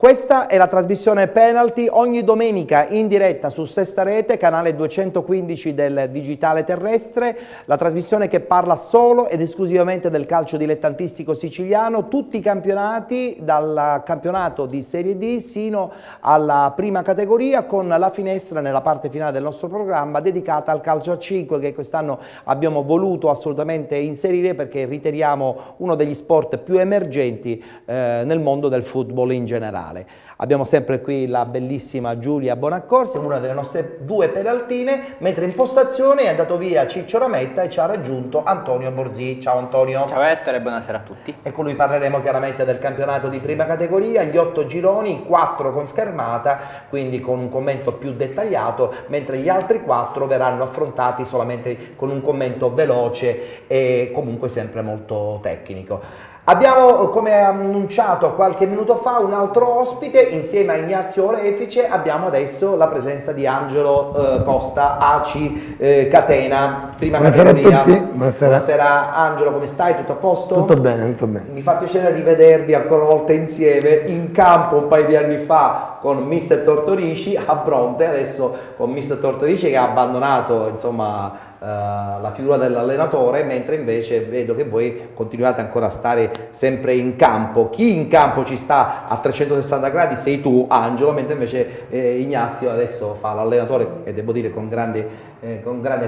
Questa è la trasmissione Penalty, ogni domenica in diretta su Sesta Rete, canale 215 del digitale terrestre, la trasmissione che parla solo ed esclusivamente del calcio dilettantistico siciliano, tutti i campionati, dal campionato di Serie D sino alla prima categoria, con la finestra nella parte finale del nostro programma dedicata al calcio a 5, che quest'anno abbiamo voluto assolutamente inserire perché riteniamo uno degli sport più emergenti nel mondo del football in generale. Abbiamo sempre qui la bellissima Giulia Bonaccorsi, una delle nostre due penaltine, mentre in postazione è andato via Ciccio Rametta e ci ha raggiunto Antonio Borzì. Ciao Antonio. Ciao Ettore, buonasera a tutti. E con lui parleremo chiaramente del campionato di prima categoria, gli 8 gironi, 4 con schermata, quindi con un commento più dettagliato, mentre gli altri 4 verranno affrontati solamente con un commento veloce e comunque sempre molto tecnico. Abbiamo, come annunciato qualche minuto fa, un altro ospite. Insieme a Ignazio Orefice abbiamo adesso la presenza di Angelo Costa, ACI Catena, prima Buonasera categoria. a tutti. Buonasera. Buonasera Angelo, come stai? Tutto a posto? Tutto bene, tutto bene. Mi fa piacere rivedervi ancora una volta insieme in campo un paio di anni fa con Mister Tortorici a Bronte, adesso con Mister Tortorici che ha abbandonato insomma la figura dell'allenatore, mentre invece vedo che voi continuate ancora a stare sempre in campo. Chi in campo ci sta a 360 gradi sei tu, Angelo, mentre invece Ignazio adesso fa l'allenatore e devo dire con grande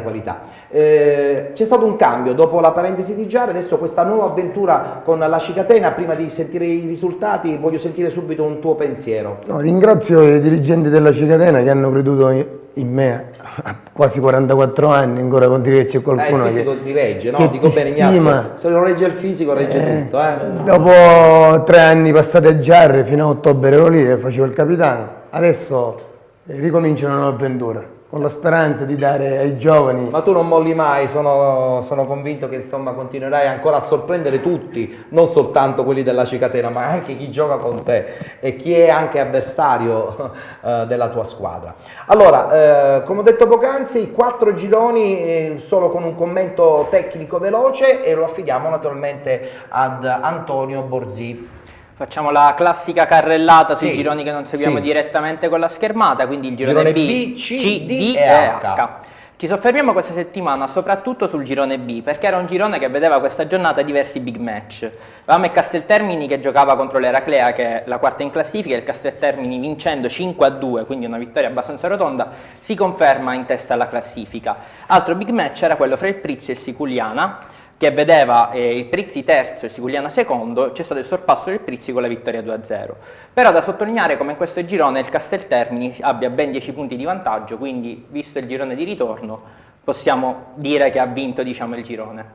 qualità. C'è stato un cambio dopo la parentesi di Giare, adesso questa nuova avventura con la Catena. Prima di sentire i risultati voglio sentire subito un tuo pensiero. No, ringrazio i dirigenti della Catena che hanno creduto in me a quasi 44 anni, ancora con dire che c'è qualcuno il fisico ti regge, no? che Dico bene stima. Ignazio, se non regge il fisico regge tutto. Dopo 3 anni passati a Giarre, fino a ottobre ero lì e facevo il capitano, adesso ricomincio una nuova avventura con la speranza di dare ai giovani. Ma tu non molli mai, sono convinto che insomma continuerai ancora a sorprendere tutti, non soltanto quelli della Catena, ma anche chi gioca con te e chi è anche avversario della tua squadra. Allora, come ho detto poc'anzi, 4 gironi solo con un commento tecnico veloce e lo affidiamo naturalmente ad Antonio Borzì. Facciamo la classica carrellata sui Sì, gironi che non seguiamo sì. direttamente con la schermata, quindi il girone B, C, D e H. Ci soffermiamo questa settimana soprattutto sul girone B, perché era un girone che vedeva questa giornata diversi big match. Avevamo il Casteltermini che giocava contro l'Eraclea, che è la quarta in classifica, e il Casteltermini vincendo 5-2, quindi una vittoria abbastanza rotonda, si conferma in testa alla classifica. Altro big match era quello fra il Prizzi e il Siculiana, che vedeva il Prizzi terzo e il Siculiana secondo. C'è stato il sorpasso del Prizzi con la vittoria 2-0. Però da sottolineare come in questo girone il Casteltermini abbia ben 10 punti di vantaggio, quindi visto il girone di ritorno possiamo dire che ha vinto, diciamo, il girone.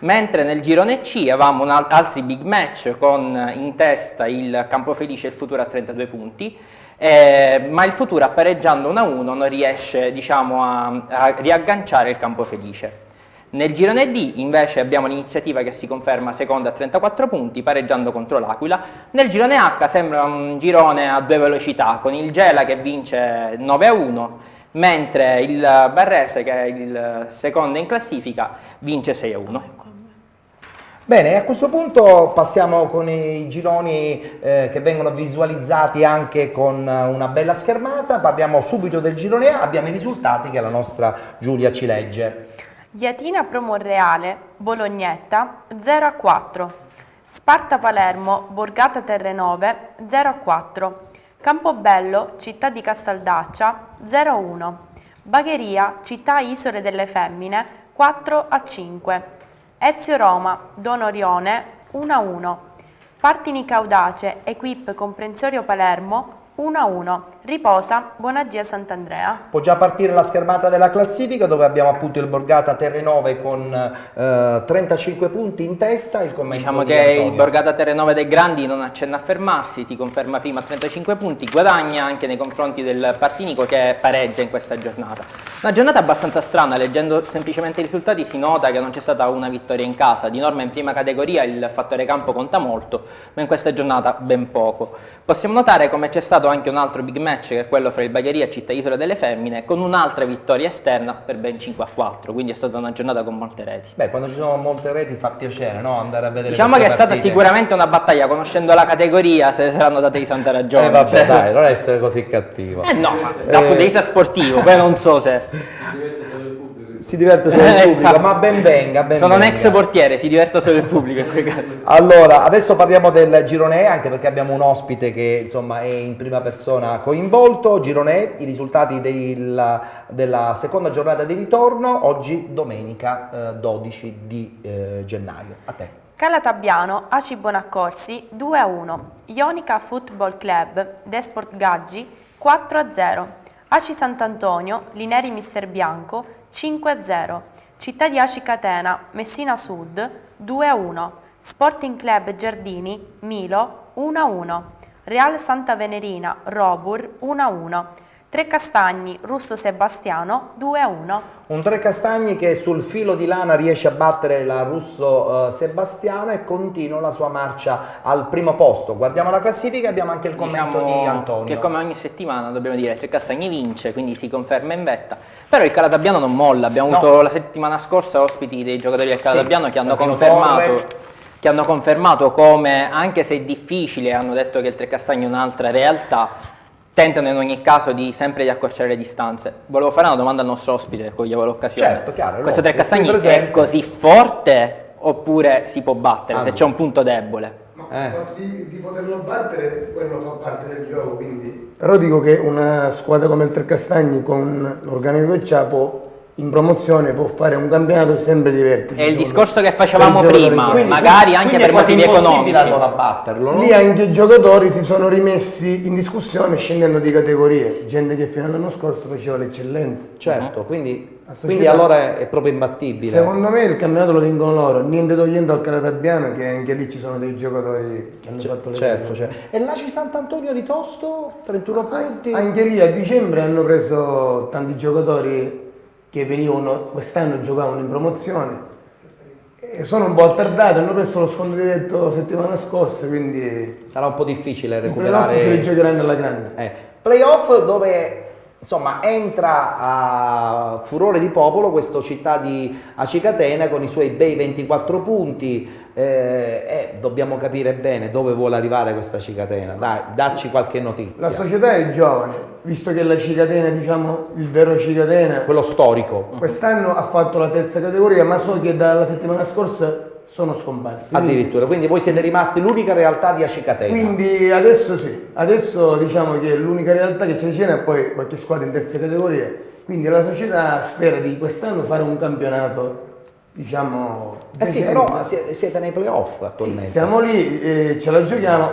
Mentre nel girone C avevamo altri big match con in testa il Campofelice e il Futura a 32 punti, ma il Futura pareggiando 1-1 non riesce, diciamo, a riagganciare il Campofelice. Nel girone D invece abbiamo l'Iniziativa che si conferma seconda a 34 punti, pareggiando contro l'Aquila. Nel girone H sembra un girone a 2 velocità, con il Gela che vince 9-1, mentre il Barrese, che è il secondo in classifica, vince 6-1. Bene, a questo punto passiamo con i gironi che vengono visualizzati anche con una bella schermata. Parliamo subito del girone A, abbiamo i risultati che la nostra Giulia ci legge. Iatina Pro Monreale, Bolognetta 0-4, Sparta Palermo, Borgata Terrenove 0-4, Campobello, Città di Castaldaccia 0-1, Bagheria, Città Isole delle Femmine 4-5, Ezio Roma, Don Orione 1-1, Partini Caudace, Equip Comprensorio Palermo 1-1, Riposa, Bonagia Sant'Andrea. Può già partire la schermata della classifica, dove abbiamo appunto il Borgata Terrenove con 35 punti in testa. Il commento Diciamo di che Antonio. il Borgata Terrenove dei Grandi non accenna a fermarsi, si conferma prima a 35 punti, guadagna anche nei confronti del Partinico che pareggia in questa giornata. Una giornata abbastanza strana, leggendo semplicemente i risultati si nota che non c'è stata una vittoria in casa. Di norma in prima categoria il fattore campo conta molto, ma in questa giornata ben poco. Possiamo notare come c'è stato disputato anche un altro big match, che è quello fra il Bagheria e Città Isola delle Femmine, con un'altra vittoria esterna per ben 5-4, quindi è stata una giornata con molte reti. Beh, quando ci sono molte reti fa piacere, no? Andare a vedere Diciamo che è queste stata partite. sicuramente una battaglia, conoscendo la categoria, se saranno date di santa ragione. Vabbè, cioè. dai, non essere così cattivo. No, ma dal punto di vista sportivo, poi non so se... Si diverte solo il pubblico, Esatto. ma ben venga, ben Sono un venga. ex portiere, si diverte solo il pubblico in quei casi. Allora, adesso parliamo del girone E, anche perché abbiamo un ospite che insomma è in prima persona coinvolto. Girone E, i risultati della seconda giornata di ritorno, oggi domenica 12 di gennaio. A te. Calatabbiano, Aci Bonaccorsi 2-1, Ionica Football Club, Desport Gaggi 4-0, Aci Sant'Antonio, Lineri Mister Bianco 5-0, Città di Aci Catena, Messina Sud 2-1, Sporting Club Giardini, Milo 1-1, Real Santa Venerina, Robur 1-1, Trecastagni, Russo Sebastiano 2-1. Un Trecastagni che sul filo di lana riesce a battere la Russo Sebastiano e continua la sua marcia al primo posto. Guardiamo la classifica e abbiamo anche il commento di Antonio. Che come ogni settimana dobbiamo dire, Trecastagni vince, quindi si conferma in vetta. Però il Calatabbiano non molla, abbiamo avuto la settimana scorsa ospiti dei giocatori del Calatabbiano che hanno confermato come, anche se è difficile, hanno detto che il Trecastagni è un'altra realtà, tentano in ogni caso sempre di accorciare le distanze. Volevo fare una domanda al nostro ospite, coglievo l'occasione. Certo, chiaro. Questo Trecastagni è così forte oppure si può battere se c'è un punto debole? No, il fatto di poterlo battere, quello fa parte del gioco, quindi... Però dico che una squadra come il Trecastagni, con l'organico che c'ha, in promozione può fare un campionato sempre di vertice. È il discorso che facevamo prima, Quindi, magari anche per motivi economici. Allora batterlo, no? lì anche i giocatori si sono rimessi in discussione scendendo di categorie, gente che fino all'anno scorso faceva l'eccellenza. Certo, quindi società- allora è proprio imbattibile. Secondo me il campionato lo vincono loro, niente togliendo al Calatabbiano, che anche lì ci sono dei giocatori che hanno fatto le Certo, cose. certo. E l'Aci Sant'Antonio di Tosto, 31 punti. Anche lì a dicembre hanno preso tanti giocatori che quest'anno giocavano in promozione e sono un po' attardati, hanno preso lo sconto diretto settimana scorsa, quindi Sarà un po' difficile i playoff recuperare. se li giocheranno alla grande. Playoff dove insomma entra a furore di popolo questo Città di Aci Catena con i suoi bei 24 punti. Dobbiamo capire bene dove vuole arrivare questa Aci Catena. Dai, dacci qualche notizia. La società è giovane, visto che la Cicatena, diciamo il vero Cicatena, Quello storico. quest'anno ha fatto la terza categoria, ma so che dalla settimana scorsa sono scomparsi. Addirittura, quindi voi siete rimasti l'unica realtà di Aci Catena. Quindi adesso sì, adesso diciamo che l'unica realtà che c'è vicino è poi qualche squadra in terza categoria, quindi la società spera di quest'anno fare un campionato, diciamo... Sì, decente. però siete nei playoff attualmente. Sì, siamo lì, ce la giochiamo,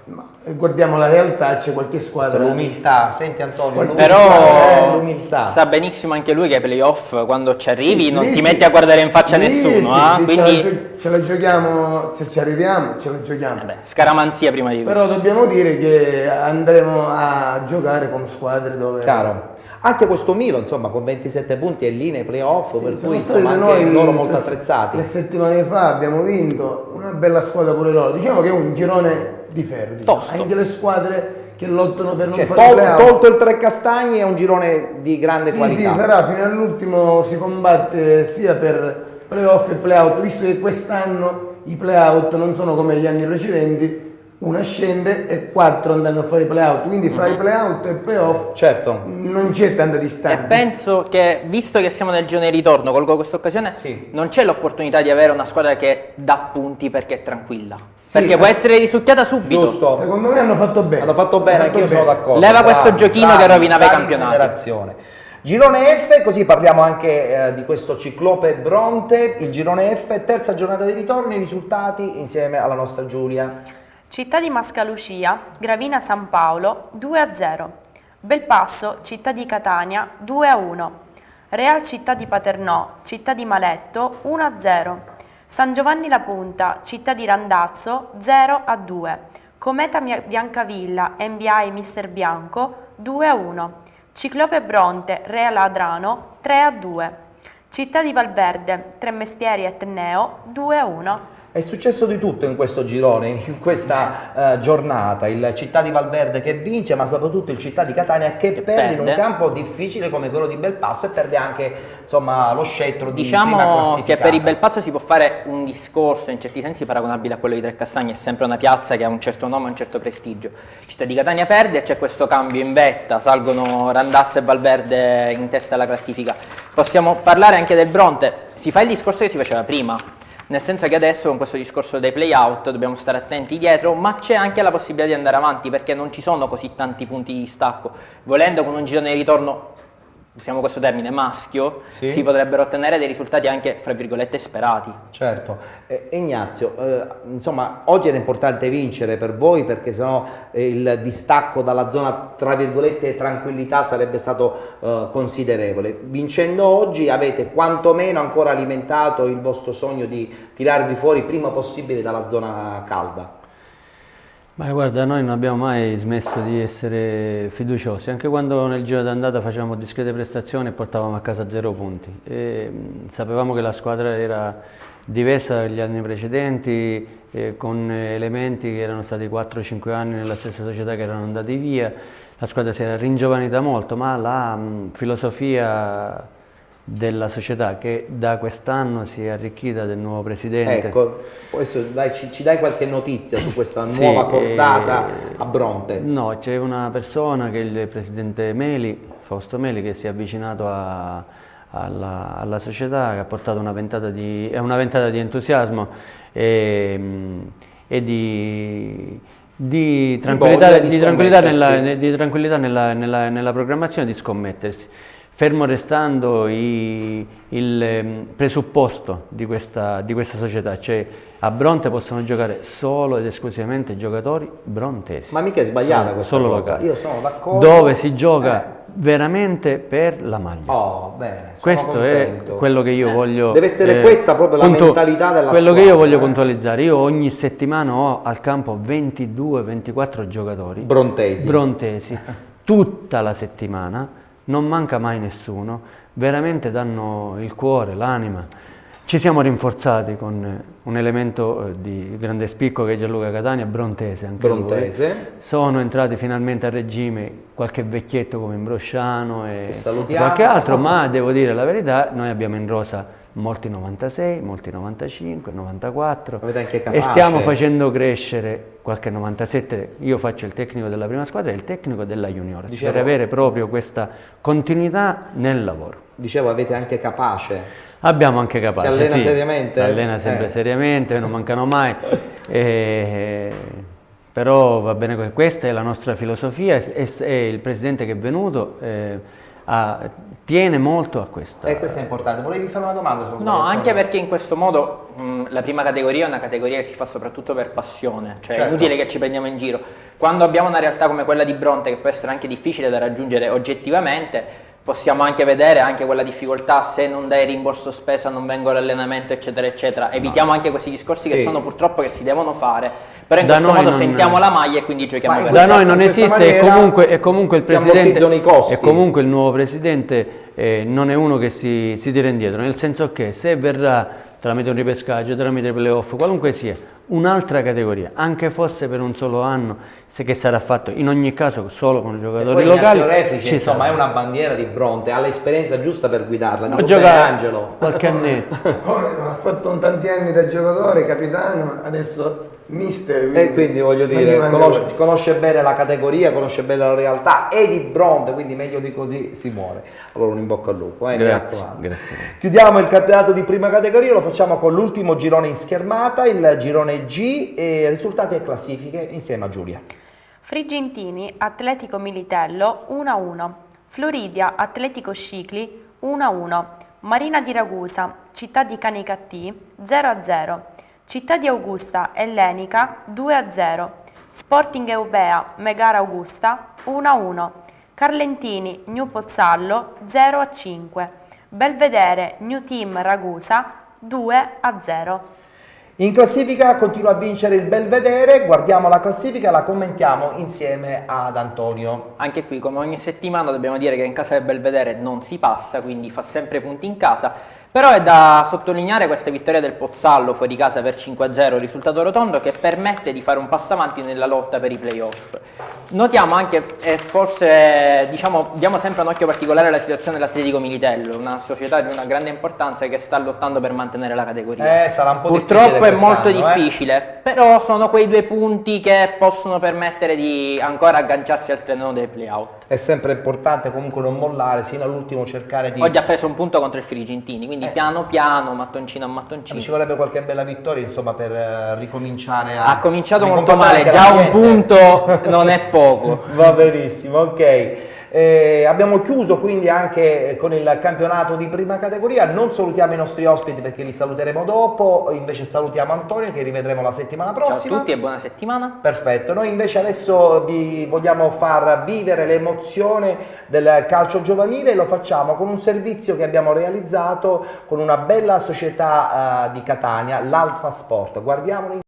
ma guardiamo la realtà, c'è qualche squadra... L'umiltà, senti Antonio, Però l'umiltà. sa benissimo anche lui che ai playoff, quando ci arrivi, Sì, non lì ti sì. metti a guardare in faccia a Lì nessuno. sì, lì Quindi ce la giochiamo, se ci arriviamo, ce la giochiamo. scaramanzia prima di tutto. Però dobbiamo dire che andremo a giocare con squadre dove... Chiaro. Anche questo Milo, insomma, con 27 punti è lì nei playoff, per Sono cui stati insomma da anche noi loro molto 3 attrezzati. settimane fa abbiamo vinto, una bella squadra pure loro. Diciamo che è un girone di ferro. Diciamo. Tosto. Anche le squadre che lottano per non Cioè, fare playout. tolto il Trecastagni è un girone di grande Sì, qualità. sì, sarà fino all'ultimo, si combatte sia per playoff e playout, visto che quest'anno i playout non sono come gli anni precedenti, una scende e 4 andranno a fare i playout, quindi fra i playout e i playoff Certo. non c'è tanta E distanza. penso che, visto che siamo nel girone di ritorno, colgo questa occasione, Sì. non c'è l'opportunità di avere una squadra che dà punti perché è tranquilla. Sì, Perché può essere risucchiata subito. Giusto. Secondo me hanno fatto bene. Hanno fatto bene, anch'io sono d'accordo. Leva questo giochino che rovinava i campionati. Federazione. Girone F, così parliamo anche di questo Ciclope Bronte, il Girone F, terza giornata di ritorno, i risultati insieme alla nostra Giulia. Città di Mascalucia, Gravina San Paolo 2-0, Belpasso, Città di Catania 2-1, Real Città di Paternò, Città di Maletto 1-0, San Giovanni La Punta, Città di Randazzo 0-2, Cometa Biancavilla, NBI Mister Bianco 2-1, Ciclope Bronte, Real Adrano 3-2, Città di Valverde, Tre Mestieri Etneo 2-1. È successo di tutto in questo girone, in questa giornata, il Città di Valverde che vince, ma soprattutto il Città di Catania che perde in un campo difficile come quello di Belpasso e perde anche insomma, lo scettro di prima classificata. Diciamo che per il Belpasso si può fare un discorso in certi sensi paragonabile a quello di Trecastagni, è sempre una piazza che ha un certo nome e un certo prestigio. Città di Catania perde e c'è questo cambio in vetta, salgono Randazzo e Valverde in testa alla classifica. Possiamo parlare anche del Bronte, si fa il discorso che si faceva prima. Nel senso che adesso con questo discorso dei play-out dobbiamo stare attenti dietro, ma c'è anche la possibilità di andare avanti perché non ci sono così tanti punti di stacco. Volendo con un girone di ritorno, usiamo questo termine, maschio, sì, si potrebbero ottenere dei risultati anche, fra virgolette, sperati. Certo. Ignazio, insomma, oggi era importante vincere per voi perché sennò il distacco dalla zona, tra virgolette, tranquillità sarebbe stato considerevole. Vincendo oggi avete quantomeno ancora alimentato il vostro sogno di tirarvi fuori il prima possibile dalla zona calda. Ma guarda, noi non abbiamo mai smesso di essere fiduciosi, anche quando nel giro d'andata facevamo discrete prestazioni e portavamo a casa 0 punti. Sapevamo che la squadra era diversa dagli anni precedenti, con elementi che erano stati 4-5 anni nella stessa società che erano andati via. La squadra si era ringiovanita molto, ma la filosofia della società che da quest'anno si è arricchita del nuovo presidente. Ecco, adesso ci dai qualche notizia su questa nuova cordata a Bronte? No, c'è una persona che è il presidente Meli, Fausto Meli, che si è avvicinato alla società, che ha portato una ventata di entusiasmo e di tranquillità nella programmazione, di scommettersi. Fermo restando il presupposto di questa società, cioè a Bronte possono giocare solo ed esclusivamente giocatori brontesi. Ma mica è sbagliata questa solo cosa. locali. Io sono d'accordo. Dove si gioca veramente per la maglia. Oh, bene. Questo contento. È quello che io voglio. Deve essere questa proprio la mentalità della quello squadra. che io voglio puntualizzare. Io ogni settimana ho al campo 22-24 giocatori brontesi, tutta la settimana. Non manca mai nessuno, veramente danno il cuore, l'anima. Ci siamo rinforzati con un elemento di grande spicco che è Gianluca Catania, brontese anche lui. Sono entrati finalmente a regime qualche vecchietto come Imbrosciano e qualche altro, ma devo dire la verità, noi abbiamo in rosa molti 96, molti 95, 94 e stiamo facendo crescere qualche 97. Io faccio il tecnico della prima squadra e il tecnico della junior, per avere proprio questa continuità nel lavoro. Dicevo, avete anche Capace. Abbiamo anche Capace. Si allena seriamente? Si allena sempre seriamente, non mancano mai. Però va bene, questa è la nostra filosofia e il presidente che è venuto tiene molto a questa. Questo è importante. Volevi fare una domanda? No, anche perché in questo modo la prima categoria è una categoria che si fa soprattutto per passione, cioè è inutile che ci prendiamo in giro. Quando abbiamo una realtà come quella di Bronte, che può essere anche difficile da raggiungere oggettivamente, possiamo anche vedere anche quella difficoltà, se non dai rimborso spesa non vengo all'allenamento eccetera eccetera. Evitiamo anche questi discorsi che sono purtroppo che si devono fare, però in questo modo sentiamo la maglia e quindi giochiamo per da noi non esiste e comunque il presidente e comunque il nuovo presidente non è uno che si tira indietro, nel senso che se verrà tramite un ripescaggio, tramite playoff, qualunque sia, un'altra categoria, anche fosse per un solo anno, che sarà fatto in ogni caso solo con giocatori locali. Refici, insomma, è una bandiera di Bronte, ha l'esperienza giusta per guidarla. Ho giocato Angelo qualche annetto. Ha fatto tanti anni da giocatore, capitano, adesso mister. E quindi voglio dire, conosce bene la categoria, conosce bene la realtà, è di Bronte, quindi meglio di così si muore. Allora un in bocca al lupo. Grazie. Chiudiamo il campionato di prima categoria, lo facciamo con l'ultimo girone in schermata, il girone G, e risultati e classifiche insieme a Giulia. Frigentini Atletico Militello 1-1, Floridia Atletico Scicli 1-1, Marina di Ragusa Città di Canicattì 0-0, Città di Augusta Ellenica 2-0, Sporting Eubea Megara Augusta 1-1, Carlentini New Pozzallo 0-5, Belvedere New Team Ragusa 2-0. In classifica continua a vincere il Belvedere, guardiamo la classifica e la commentiamo insieme ad Antonio. Anche qui, come ogni settimana, dobbiamo dire che in casa del Belvedere non si passa, quindi fa sempre punti in casa, Però è da sottolineare questa vittoria del Pozzallo fuori casa per 5-0, risultato rotondo che permette di fare un passo avanti nella lotta per i playoff. Notiamo anche, e forse diciamo, diamo sempre un occhio particolare alla situazione dell'Atletico Militello, una società di una grande importanza che sta lottando per mantenere la categoria. Sarà un po' Purtroppo è molto difficile, però sono quei 2 punti che possono permettere di ancora agganciarsi al treno dei playout. È sempre importante comunque non mollare, sino all'ultimo cercare di... Oggi ha preso un punto contro il Firigentini, quindi piano piano, mattoncino a mattoncino. Ci vorrebbe qualche bella vittoria, insomma, per ricominciare a... Ha cominciato molto male, già un punto non è poco. Va benissimo, ok. Abbiamo chiuso quindi anche con il campionato di prima categoria. Non salutiamo i nostri ospiti perché li saluteremo dopo, invece salutiamo Antonio che rivedremo la settimana prossima. Ciao a tutti e buona settimana. Perfetto, noi invece adesso vi vogliamo far vivere l'emozione del calcio giovanile e lo facciamo con un servizio che abbiamo realizzato con una bella società di Catania, l'Alfa Sport. Guardiamolo